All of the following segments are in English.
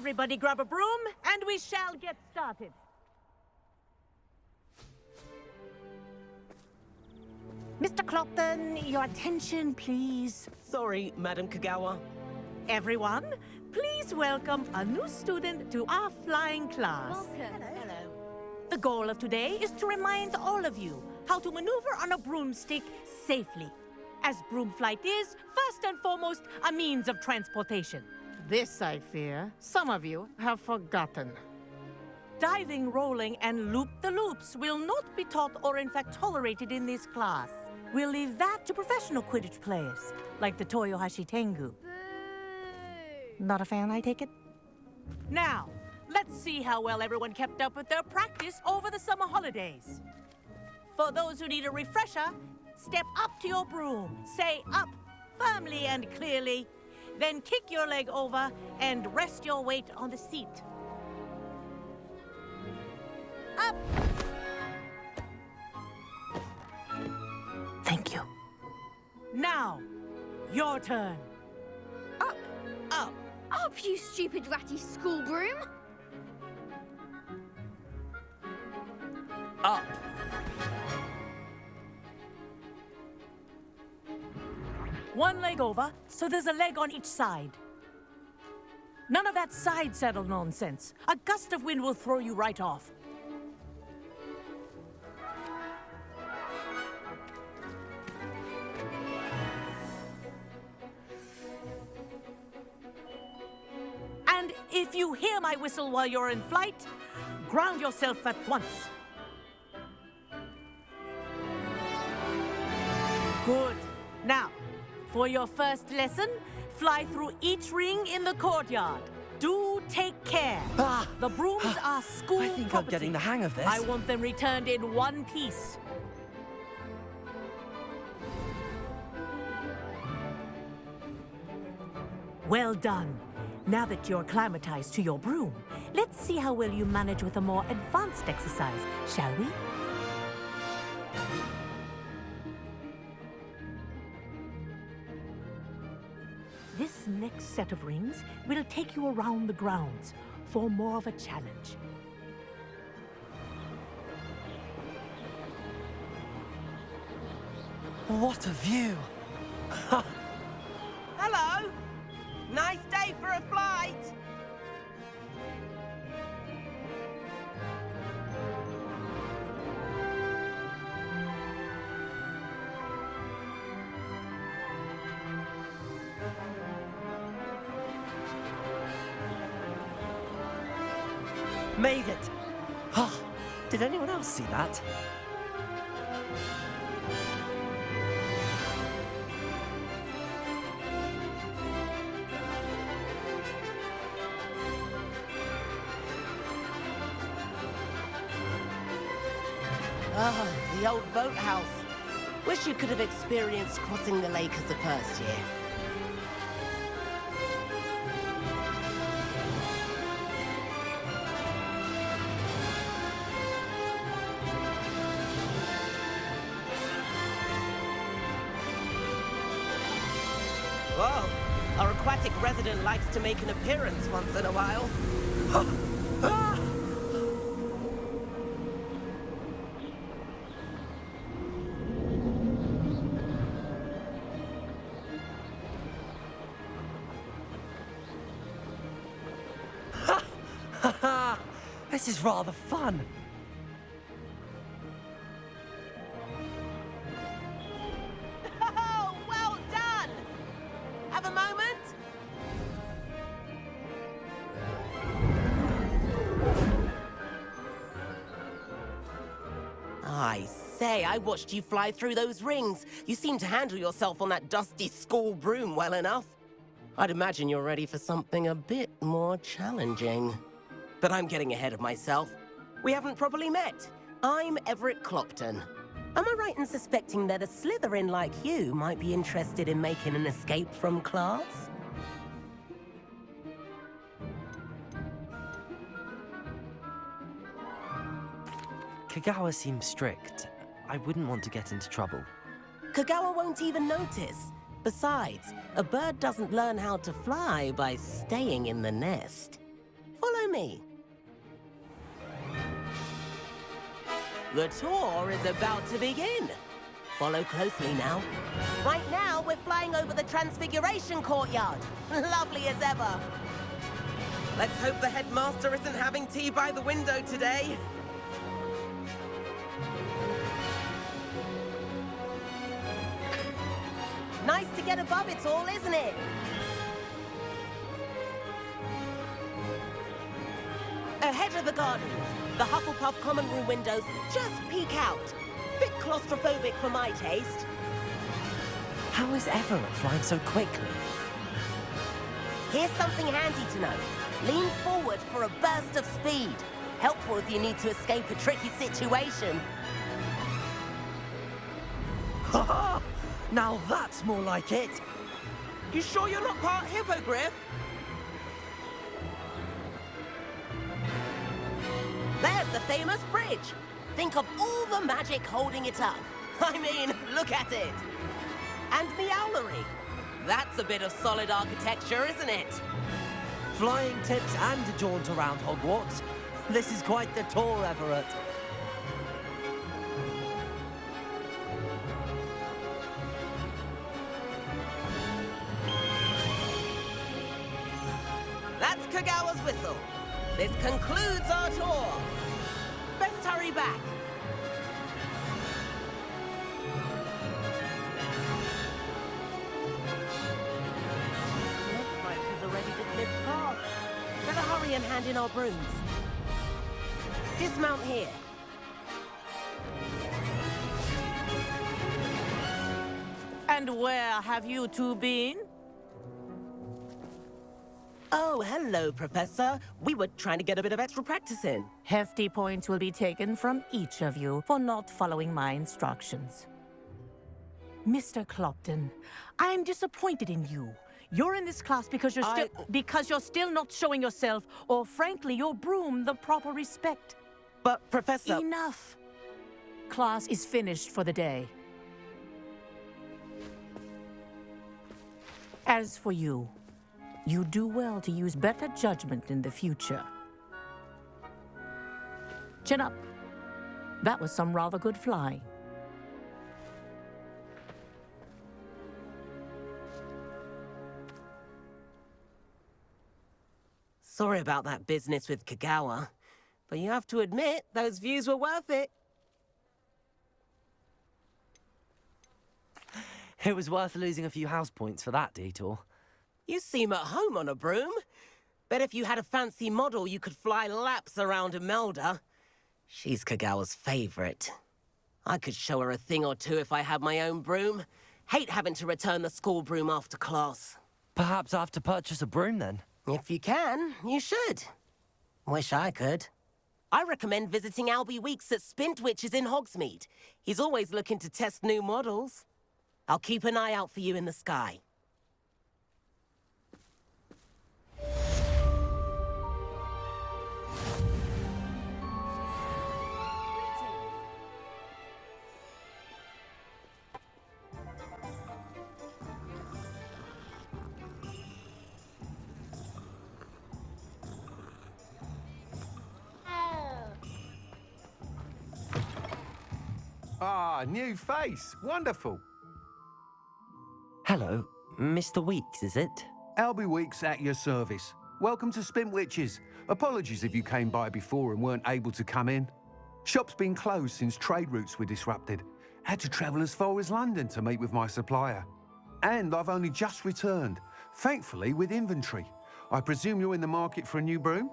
Everybody grab a broom, and we shall get started. Mr. Clopton, your attention, please. Sorry, Madam Kagawa. Everyone, please welcome a new student to our flying class. Welcome. Hello. The goal of today is to remind all of you how to maneuver on a broomstick safely, as broom flight is, first and foremost, a means of transportation. This, I fear, some of you have forgotten. Diving, rolling, and loop-the-loops will not be taught or in fact tolerated in this class. We'll leave that to professional Quidditch players, like the Toyohashi Tengu. Boo! Not a fan, I take it? Now, let's see how well everyone kept up with their practice over the summer holidays. For those who need a refresher, step up to your broom, say up firmly and clearly, then kick your leg over and rest your weight on the seat. Up! Thank you. Now, your turn. Up! Up! Up, you stupid ratty school broom! Up! One leg over, so there's a leg on each side. None of that side saddle nonsense. A gust of wind will throw you right off. And if you hear my whistle while you're in flight, ground yourself at once. Good. Now, for your first lesson, fly through each ring in the courtyard. Do take care. The brooms are school I think property. I'm getting the hang of this. I want them returned in one piece. Well done. Now that you're acclimatized to your broom, let's see how well you manage with a more advanced exercise, shall we? This next set of rings will take you around the grounds for more of a challenge. What a view! Hello! Nice day for a flight! Made it! Oh, did anyone else see that? Ah, the old boathouse. Wish you could have experienced crossing the lake as a first year. Whoa, our aquatic resident likes to make an appearance once in a while. This is rather fun. Oh, well done! Have a moment? I say, I watched you fly through those rings. You seem to handle yourself on that dusty school broom well enough. I'd imagine you're ready for something a bit more challenging. But I'm getting ahead of myself. We haven't properly met. I'm Everett Clopton. Am I right in suspecting that a Slytherin like you might be interested in making an escape from class? Kagawa seems strict. I wouldn't want to get into trouble. Kagawa won't even notice. Besides, a bird doesn't learn how to fly by staying in the nest. me. The tour is about to begin. Follow closely now. Right now, we're flying over the Transfiguration Courtyard. Lovely as ever. Let's hope the headmaster isn't having tea by the window today. Nice to get above it all, isn't it? Ahead of the gardens, the Hufflepuff common room windows just peek out. Bit claustrophobic for my taste. How is Everett flying so quickly? Here's something handy to know. Lean forward for a burst of speed. Helpful if you need to escape a tricky situation. Ha ha! Now that's more like it. You sure you're not part hippogriff? There's the famous bridge. Think of all the magic holding it up. I mean, look at it. And Meowlery. That's a bit of solid architecture, isn't it? Flying tips and a jaunt around Hogwarts. This is quite the tour, Everett. That's Kagawa's whistle. This concludes our tour. Best hurry back. Looks like he's already dismissed path. Better hurry and hand in our brooms. Dismount here. And where have you two been? Oh, hello, Professor. We were trying to get a bit of extra practice in. Hefty points will be taken from each of you for not following my instructions. Mr. Clopton, I'm disappointed in you. You're in this class because you're still not showing yourself, or frankly, your broom the proper respect. But, Professor... Enough. Class is finished for the day. As for you, you do well to use better judgment in the future. Chin up. That was some rather good flying. Sorry about that business with Kagawa, but you have to admit, those views were worth it. It was worth losing a few house points for that detour. You seem at home on a broom. Bet if you had a fancy model, you could fly laps around Imelda. She's Kagawa's favorite. I could show her a thing or two if I had my own broom. Hate having to return the school broom after class. Perhaps I have to purchase a broom then. If you can, you should. Wish I could. I recommend visiting Albie Weeks at Spintwitches in Hogsmeade. He's always looking to test new models. I'll keep an eye out for you in the sky. Ah, new face. Wonderful. Hello, Mr. Weeks, is it? Albie Weeks at your service. Welcome to Spintwitches. Apologies if you came by before and weren't able to come in. Shop's been closed since trade routes were disrupted. Had to travel as far as London to meet with my supplier. And I've only just returned, thankfully with inventory. I presume you're in the market for a new broom?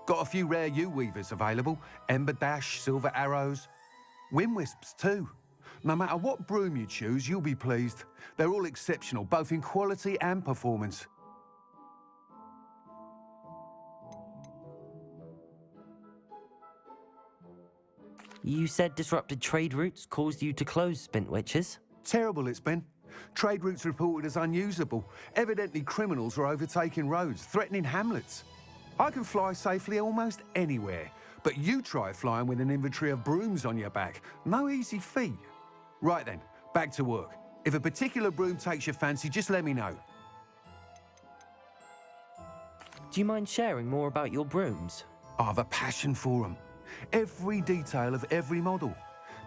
Got a few rare U-weavers available. Ember Dash, Silver Arrows. Wind Wisps too. No matter what broom you choose, you'll be pleased. They're all exceptional, both in quality and performance. You said disrupted trade routes caused you to close Spintwitches? Terrible it's been. Trade routes reported as unusable. Evidently criminals were overtaking roads, threatening hamlets. I can fly safely almost anywhere, but you try flying with an inventory of brooms on your back. No easy feat. Right then, back to work. If a particular broom takes your fancy, just let me know. Do you mind sharing more about your brooms? I've a passion for them. Every detail of every model.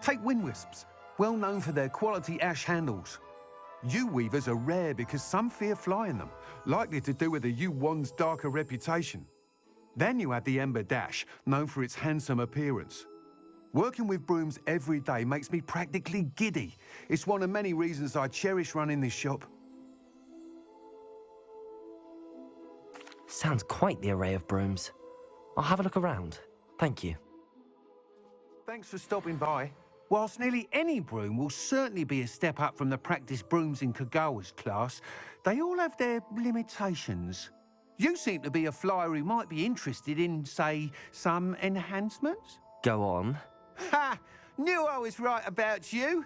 Take wind wisps, well known for their quality ash handles. Yew weavers are rare because some fear flying them, likely to do with the yew wand's darker reputation. Then you have the Ember Dash, known for its handsome appearance. Working with brooms every day makes me practically giddy. It's one of many reasons I cherish running this shop. Sounds quite the array of brooms. I'll have a look around. Thank you. Thanks for stopping by. Whilst nearly any broom will certainly be a step up from the practice brooms in Kagawa's class, they all have their limitations. You seem to be a flyer who might be interested in, say, some enhancements? Go on. Ha! Knew I was right about you.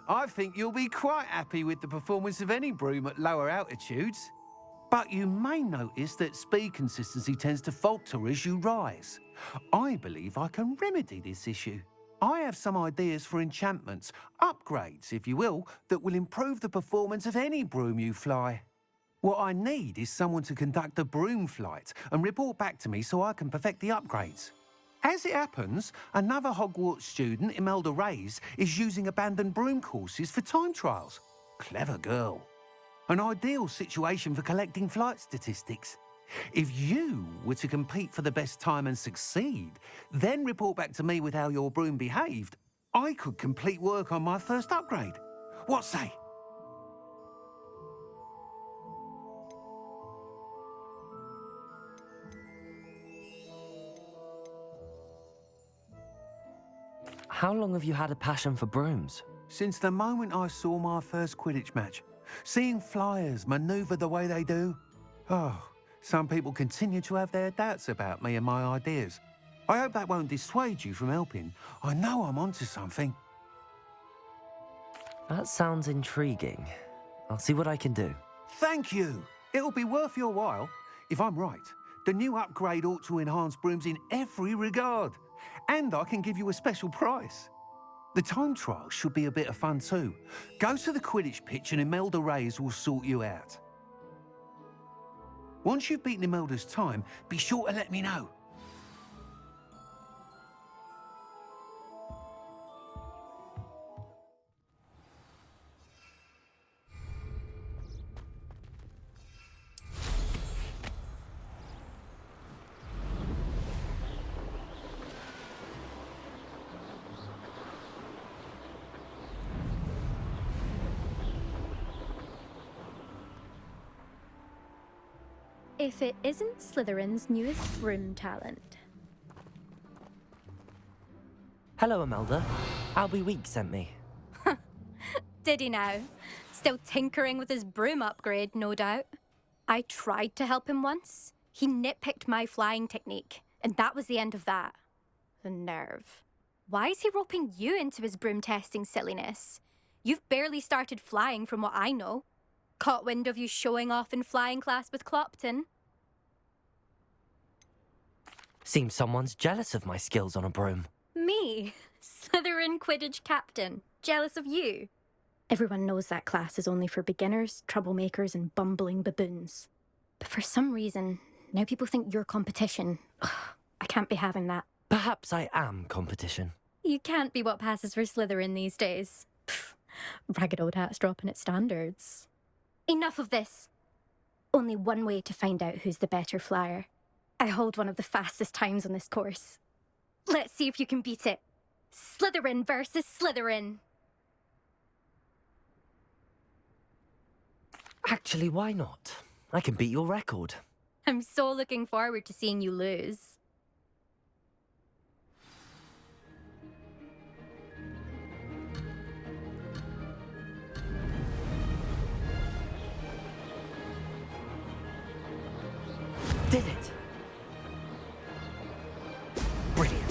I think you'll be quite happy with the performance of any broom at lower altitudes. But you may notice that speed consistency tends to falter as you rise. I believe I can remedy this issue. I have some ideas for enchantments, upgrades, if you will, that will improve the performance of any broom you fly. What I need is someone to conduct a broom flight and report back to me so I can perfect the upgrades. As it happens, another Hogwarts student, Imelda Reyes, is using abandoned broom courses for time trials. Clever girl. An ideal situation for collecting flight statistics. If you were to compete for the best time and succeed, then report back to me with how your broom behaved, I could complete work on my first upgrade. What say? How long have you had a passion for brooms? Since the moment I saw my first Quidditch match. Seeing flyers manoeuvre the way they do. Oh, some people continue to have their doubts about me and my ideas. I hope that won't dissuade you from helping. I know I'm onto something. That sounds intriguing. I'll see what I can do. Thank you. It'll be worth your while. If I'm right, the new upgrade ought to enhance brooms in every regard. And I can give you a special price. The time trial should be a bit of fun too. Go to the Quidditch pitch and Imelda Reyes will sort you out. Once you've beaten Imelda's time, be sure to let me know. If it isn't Slytherin's newest broom talent. Hello, Imelda. Albie Week sent me. Did he now? Still tinkering with his broom upgrade, no doubt. I tried to help him once. He nitpicked my flying technique, and that was the end of that. The nerve. Why is he roping you into his broom testing silliness? You've barely started flying from what I know. Caught wind of you showing off in flying class with Clopton. Seems someone's jealous of my skills on a broom. Me? Slytherin Quidditch captain. Jealous of you? Everyone knows that class is only for beginners, troublemakers, and bumbling baboons. But for some reason, now people think you're competition. Ugh, I can't be having that. Perhaps I am competition. You can't be what passes for Slytherin these days. Pfft, ragged old hat's dropping its standards. Enough of this. Only one way to find out who's the better flyer. I hold one of the fastest times on this course. Let's see if you can beat it. Slytherin versus Slytherin. Actually, why not? I can beat your record. I'm so looking forward to seeing you lose. Did it! Brilliant.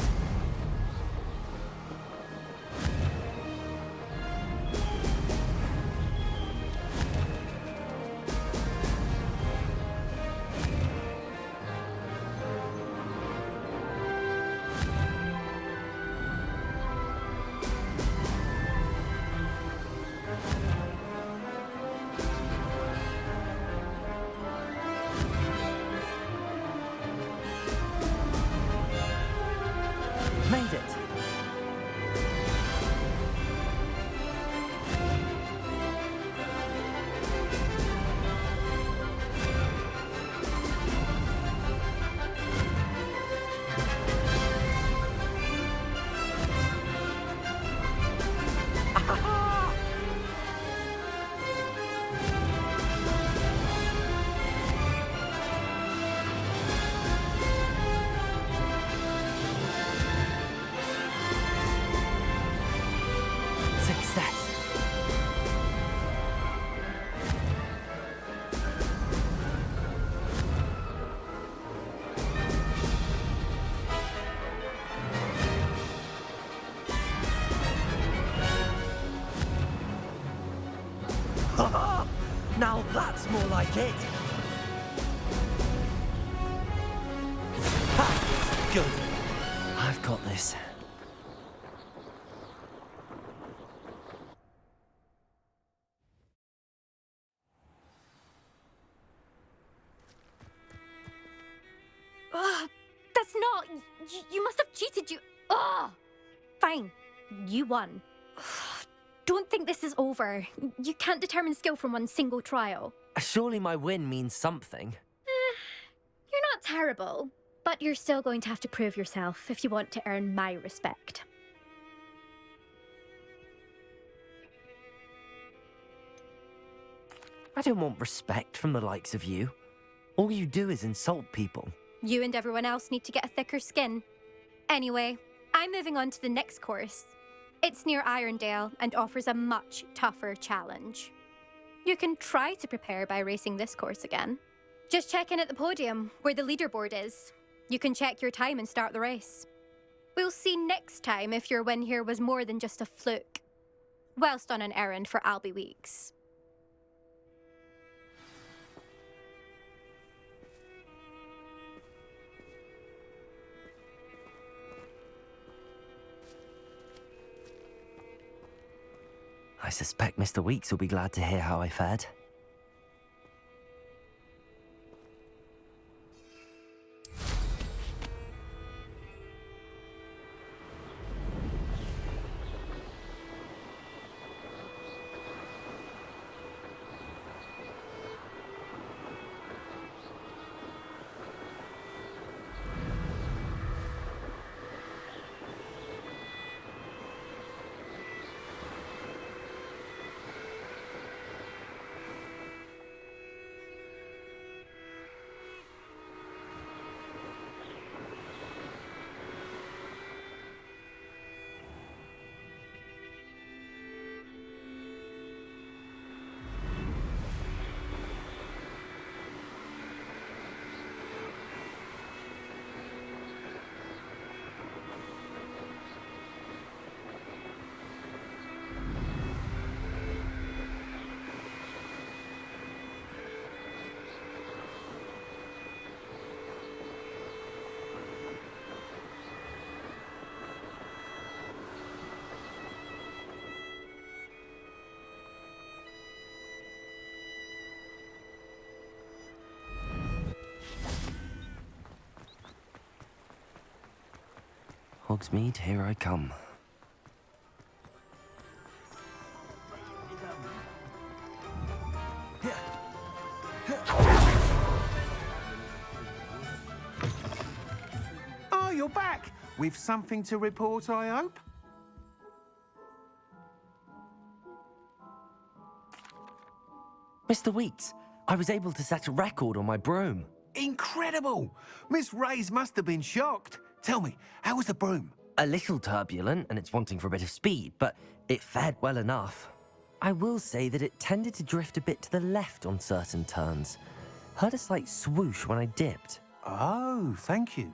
Aha! Now that's more like it. Ha! Good. I've got this. Ugh, that's not... You must have cheated, you... Ugh! Fine. You won. Don't think this is over. You can't determine skill from one single trial. Surely my win means something. You're not terrible, but you're still going to have to prove yourself if you want to earn my respect. I don't want respect from the likes of you. All you do is insult people. You and everyone else need to get a thicker skin. Anyway, I'm moving on to the next course. It's near Irondale and offers a much tougher challenge. You can try to prepare by racing this course again. Just check in at the podium, where the leaderboard is. You can check your time and start the race. We'll see next time if your win here was more than just a fluke. Whilst on an errand for Albie Weeks. I suspect Mr. Weeks will be glad to hear how I fared. Hogsmeade, here I come. Oh, you're back! With something to report, I hope? Mr. Weeks, I was able to set a record on my broom. Incredible! Miss Reyes must have been shocked. Tell me, how was the broom? A little turbulent, and it's wanting for a bit of speed, but it fared well enough. I will say that it tended to drift a bit to the left on certain turns. Heard a slight swoosh when I dipped. Oh, thank you.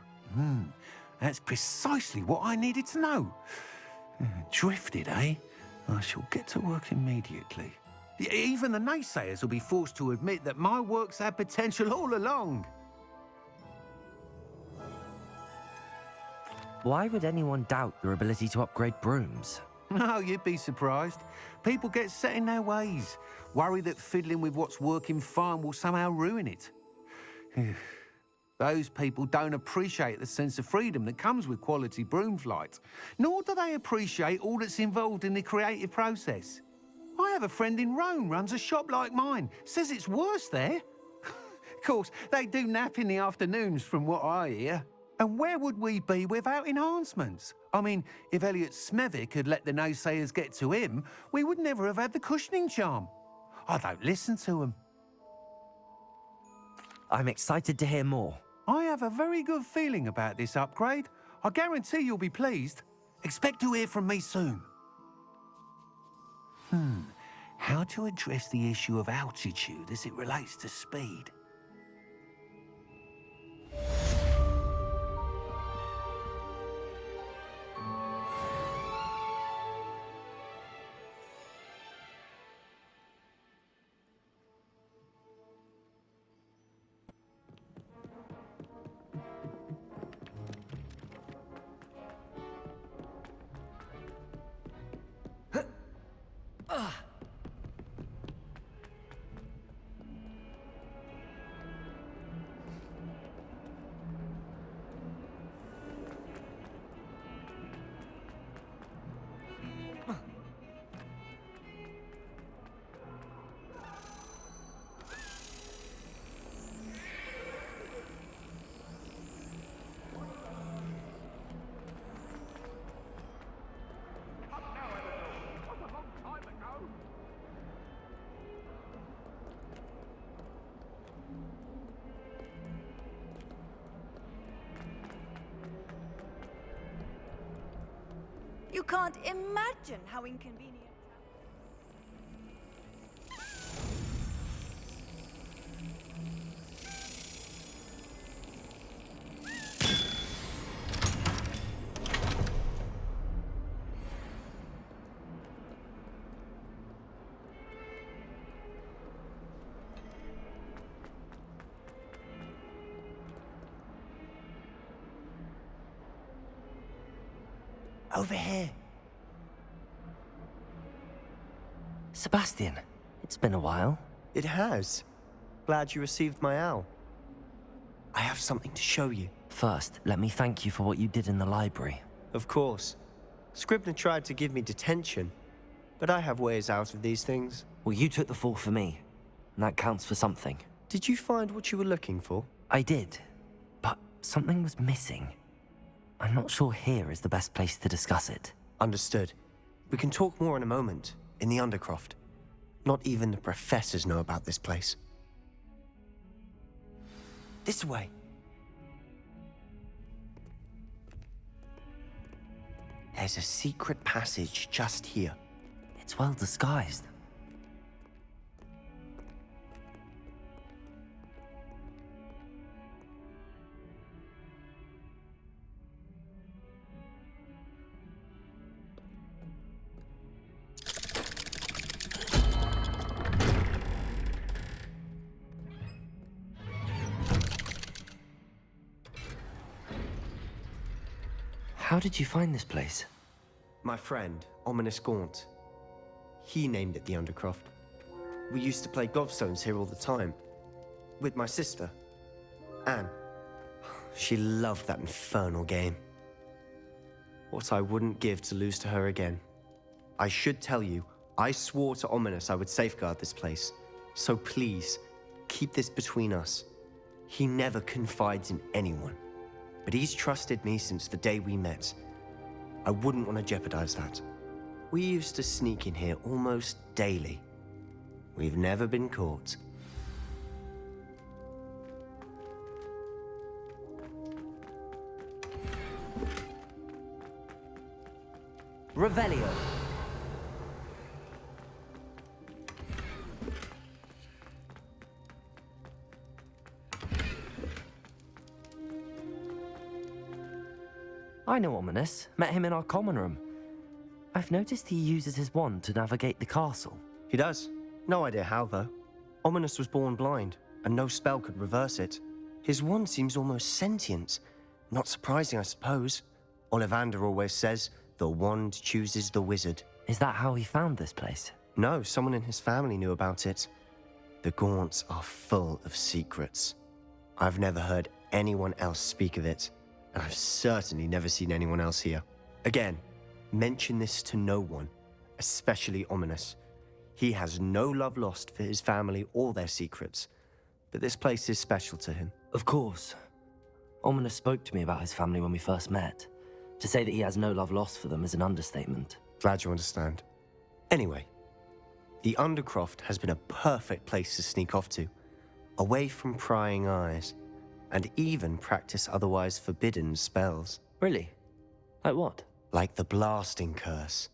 That's precisely what I needed to know. Drifted, eh? I shall get to work immediately. Even the naysayers will be forced to admit that my work's had potential all along. Why would anyone doubt your ability to upgrade brooms? No, you'd be surprised. People get set in their ways, worry that fiddling with what's working fine will somehow ruin it. Those people don't appreciate the sense of freedom that comes with quality broom flight, nor do they appreciate all that's involved in the creative process. I have a friend in Rome runs a shop like mine, says it's worse there. Of course, they do nap in the afternoons from what I hear. And where would we be without enhancements? I mean, if Elliot Smethwick had let the naysayers get to him, we would never have had the cushioning charm. I don't listen to them. I'm excited to hear more. I have a very good feeling about this upgrade. I guarantee you'll be pleased. Expect to hear from me soon. How to address the issue of altitude as it relates to speed? You can't imagine how inconvenient. Over here. Sebastian, it's been a while. It has. Glad you received my owl. I have something to show you. First, let me thank you for what you did in the library. Of course. Scribner tried to give me detention, but I have ways out of these things. Well, you took the fall for me, and that counts for something. Did you find what you were looking for? I did, but something was missing. I'm not sure here is the best place to discuss it. Understood. We can talk more in a moment, in the Undercroft. Not even the professors know about this place. This way. There's a secret passage just here. It's well disguised. How did you find this place? My friend, Ominous Gaunt. He named it the Undercroft. We used to play gobstones here all the time. With my sister, Anne. She loved that infernal game. What I wouldn't give to lose to her again. I should tell you, I swore to Ominous I would safeguard this place. So please, keep this between us. He never confides in anyone. But he's trusted me since the day we met. I wouldn't want to jeopardize that. We used to sneak in here almost daily. We've never been caught. Revelio. I know Ominous. Met him in our common room. I've noticed he uses his wand to navigate the castle. He does. No idea how, though. Ominous was born blind, and no spell could reverse it. His wand seems almost sentient. Not surprising, I suppose. Ollivander always says, the wand chooses the wizard. Is that how he found this place? No, someone in his family knew about it. The Gaunts are full of secrets. I've never heard anyone else speak of it, and I've certainly never seen anyone else here. Again, mention this to no one, especially Ominous. He has no love lost for his family or their secrets, but this place is special to him. Of course. Ominous spoke to me about his family when we first met. To say that he has no love lost for them is an understatement. Glad you understand. Anyway, the Undercroft has been a perfect place to sneak off to, away from prying eyes, and even practice otherwise forbidden spells. Really? Like what? Like the blasting curse.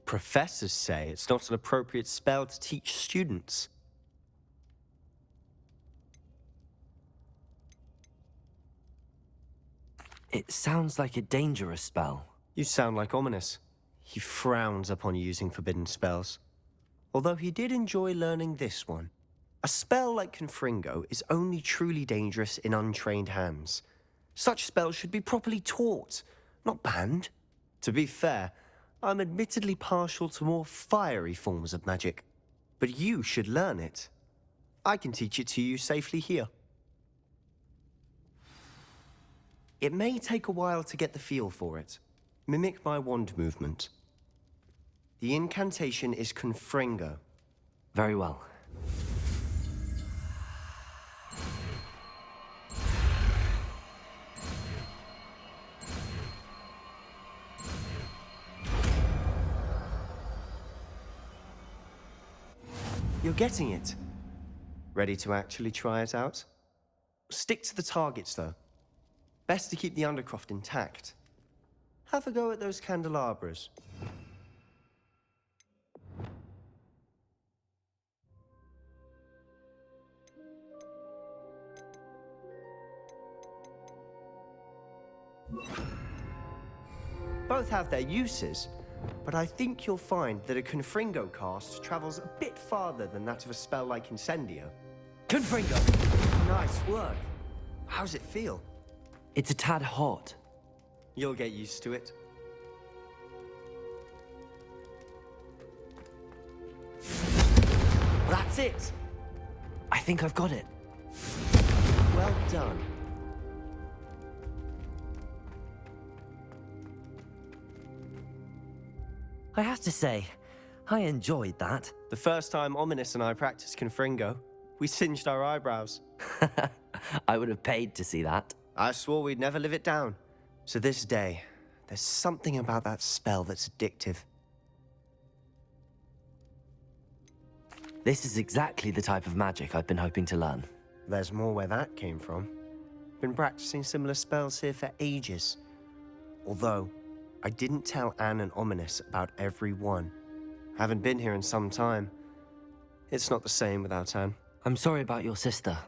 Professors say it's not an appropriate spell to teach students. It sounds like a dangerous spell. You sound like Ominous. He frowns upon using forbidden spells. Although he did enjoy learning this one. A spell like Confringo is only truly dangerous in untrained hands. Such spells should be properly taught, not banned. To be fair, I'm admittedly partial to more fiery forms of magic, but you should learn it. I can teach it to you safely here. It may take a while to get the feel for it. Mimic my wand movement. The incantation is Confringo. Very well. You're getting it. Ready to actually try it out? Stick to the targets, though. Best to keep the Undercroft intact. Have a go at those candelabras. Both have their uses, but I think you'll find that a Confringo cast travels a bit farther than that of a spell like Incendio. Confringo! Nice work. How's it feel? It's a tad hot. You'll get used to it. That's it! I think I've got it. Well done. I have to say, I enjoyed that. The first time Ominous and I practiced Confringo, we singed our eyebrows. I would have paid to see that. I swore we'd never live it down. To this day, there's something about that spell that's addictive. This is exactly the type of magic I've been hoping to learn. There's more where that came from. Been practicing similar spells here for ages. Although, I didn't tell Anne and Ominous about every one. Haven't been here in some time. It's not the same without Anne. I'm sorry about your sister.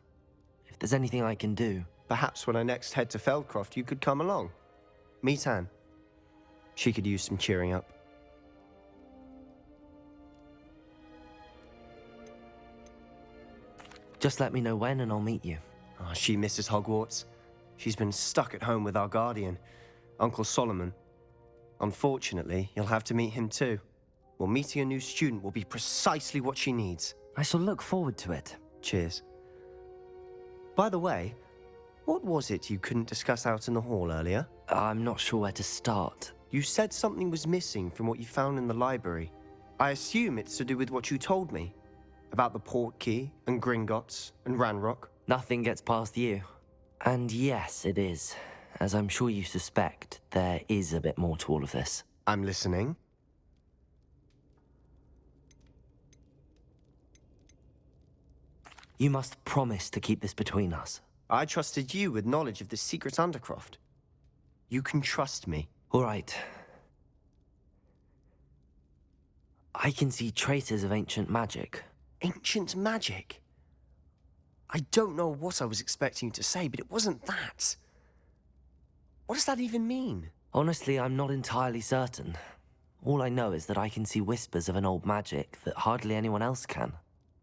If there's anything I can do... Perhaps when I next head to Feldcroft, you could come along. Meet Anne. She could use some cheering up. Just let me know when and I'll meet you. Oh, she misses Hogwarts. She's been stuck at home with our guardian, Uncle Solomon. Unfortunately, you'll have to meet him too. Well, meeting a new student will be precisely what she needs. I shall look forward to it. Cheers. By the way, what was it you couldn't discuss out in the hall earlier? I'm not sure where to start. You said something was missing from what you found in the library. I assume it's to do with what you told me. About the port key, and Gringotts, and Ranrock. Nothing gets past you. And yes, it is. As I'm sure you suspect, there is a bit more to all of this. I'm listening. You must promise to keep this between us. I trusted you with knowledge of the secret Undercroft. You can trust me. All right. I can see traces of ancient magic. Ancient magic? I don't know what I was expecting you to say, but it wasn't that. What does that even mean? Honestly, I'm not entirely certain. All I know is that I can see whispers of an old magic that hardly anyone else can.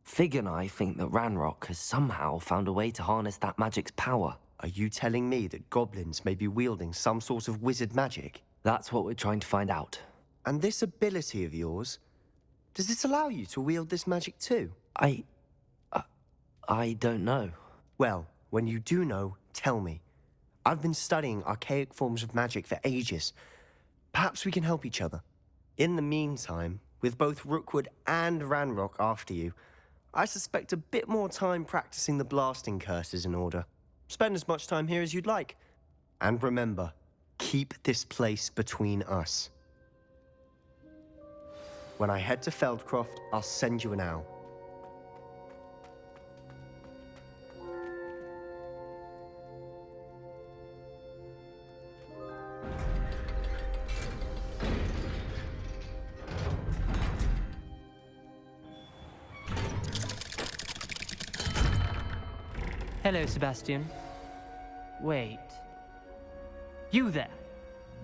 Fig and I think that Ranrock has somehow found a way to harness that magic's power. Are you telling me that goblins may be wielding some sort of wizard magic? That's what we're trying to find out. And this ability of yours, does it allow you to wield this magic too? I don't know. Well, when you do know, tell me. I've been studying archaic forms of magic for ages. Perhaps we can help each other. In the meantime, with both Rookwood and Ranrock after you, I suspect a bit more time practicing the blasting curse is in order. Spend as much time here as you'd like. And remember, keep this place between us. When I head to Feldcroft, I'll send you an owl. Hello, Sebastian. Wait. You there?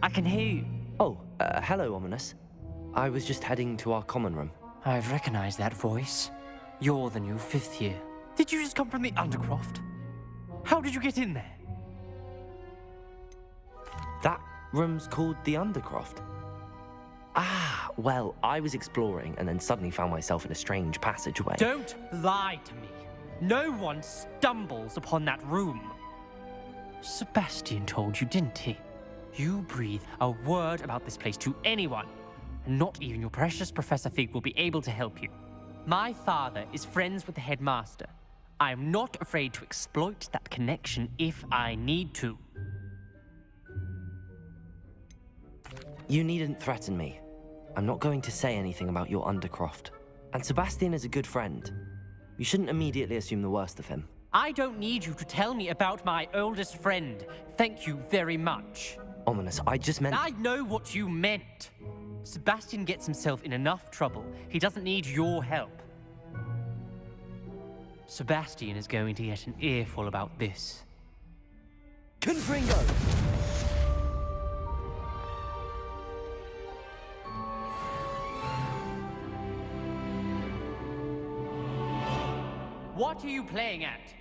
I can hear you. Oh, hello, Ominous. I was just heading to our common room. I've recognized that voice. You're the new 5th year. Did you just come from the Undercroft? How did you get in there? That room's called the Undercroft. Well, I was exploring and then suddenly found myself in a strange passageway. Don't lie to me. No one stumbles upon that room. Sebastian told you, didn't he? You breathe a word about this place to anyone, and not even your precious Professor Fig will be able to help you. My father is friends with the headmaster. I am not afraid to exploit that connection if I need to. You needn't threaten me. I'm not going to say anything about your Undercroft. And Sebastian is a good friend. You shouldn't immediately assume the worst of him. I don't need you to tell me about my oldest friend. Thank you very much. Ominous, I just meant... I know what you meant. Sebastian gets himself in enough trouble. He doesn't need your help. Sebastian is going to get an earful about this. Confringo! What are you playing at?